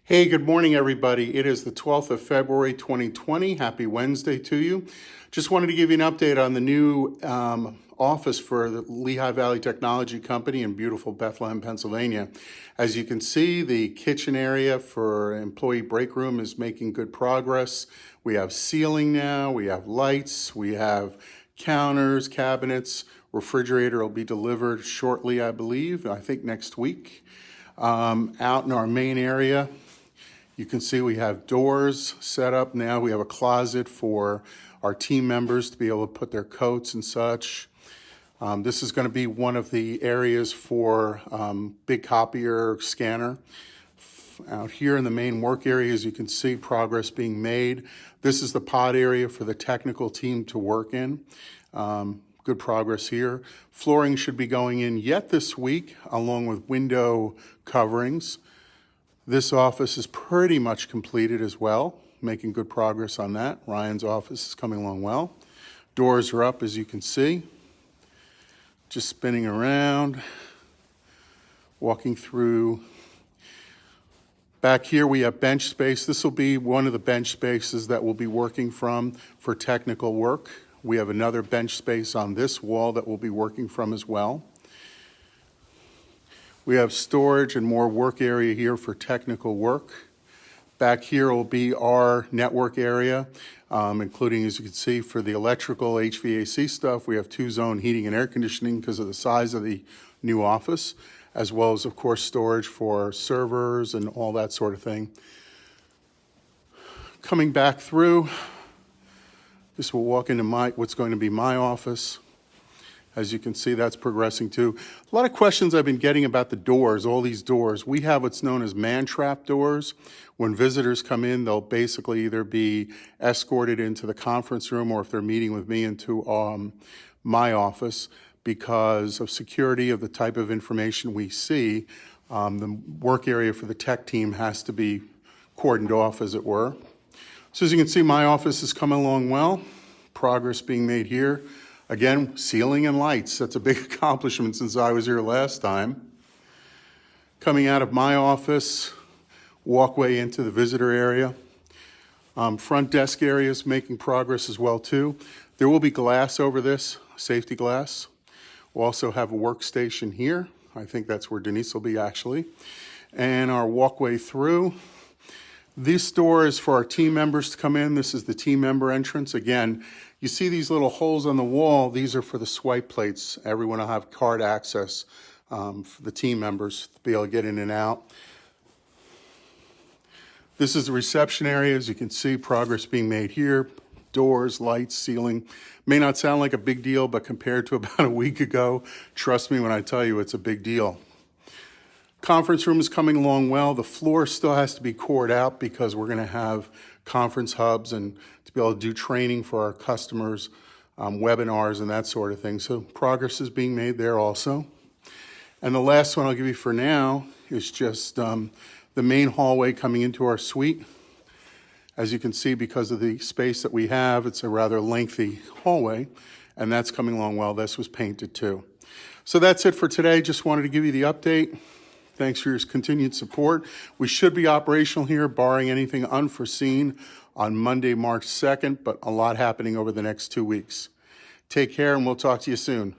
Hey, good morning, everybody. It is the 12th of February, 2020. Happy Wednesday to you. Just wanted to give you an update on the new office for the Lehigh Valley Technology Company in beautiful Bethlehem, Pennsylvania. As you can see, the kitchen area for employee break room is making good progress. We have ceiling now, we have lights, we have counters, cabinets, refrigerator will be delivered shortly, I believe, I think next week. Out in our main area, you can see we have doors set up now. We have a closet for our team members to be able to put their coats and such. This is going to be one of the areas for big copier scanner. Out here in the main work area, as you can see, progress being made. This is the pod area for the technical team to work in. Good progress here. Flooring should be going in yet this week, along with window coverings. This office is pretty much completed as well, making good progress on that. Ryan's office is coming along well. Doors are up, as you can see. Just spinning around, walking through. Back here we have bench space. This will be one of the bench spaces that we'll be working from for technical work. We have another bench space on this wall that we'll be working from as well. We have storage and more work area here for technical work. Back here will be our network area, including, as you can see, for the electrical HVAC stuff. We have two-zone heating and air conditioning because of the size of the new office, as well as, of course, storage for servers and all that sort of thing. Coming back through, this will walk into what's going to be my office. As you can see, that's progressing too. A lot of questions I've been getting about the doors, all these doors. We have what's known as man-trap doors. When visitors come in, they'll basically either be escorted into the conference room or if they're meeting with me into my office. Because of security of the type of information we see, the work area for the tech team has to be cordoned off, as it were. So as you can see, my office is coming along well. Progress being made here. Again, ceiling and lights. That's a big accomplishment since I was here last time. Coming out of my office, walkway into the visitor area. Front desk area is making progress as well too. There will be glass over this, safety glass. We'll also have a workstation here. I think that's where Denise will be actually. And our walkway through. This door is for our team members to come in. This is the team member entrance. Again, you see these little holes on the wall. These are for the swipe plates. Everyone will have card access for the team members to be able to get in and out. This is the reception area. As you can see, progress being made here. Doors, lights, ceiling. May not sound like a big deal, but compared to about a week ago, trust me when I tell you it's a big deal. Conference room is coming along well. The floor still has to be cored out because we're going to have conference hubs and to be able to do training for our customers, webinars and that sort of thing. So progress is being made there also. And the last one I'll give you for now is just the main hallway coming into our suite. As you can see, because of the space that we have, it's a rather lengthy hallway, and that's coming along well. This was painted too. So that's it for today. Just wanted to give you the update. Thanks for your continued support. We should be operational here, barring anything unforeseen, on Monday, March 2nd, but a lot happening over the next 2 weeks. Take care, and we'll talk to you soon.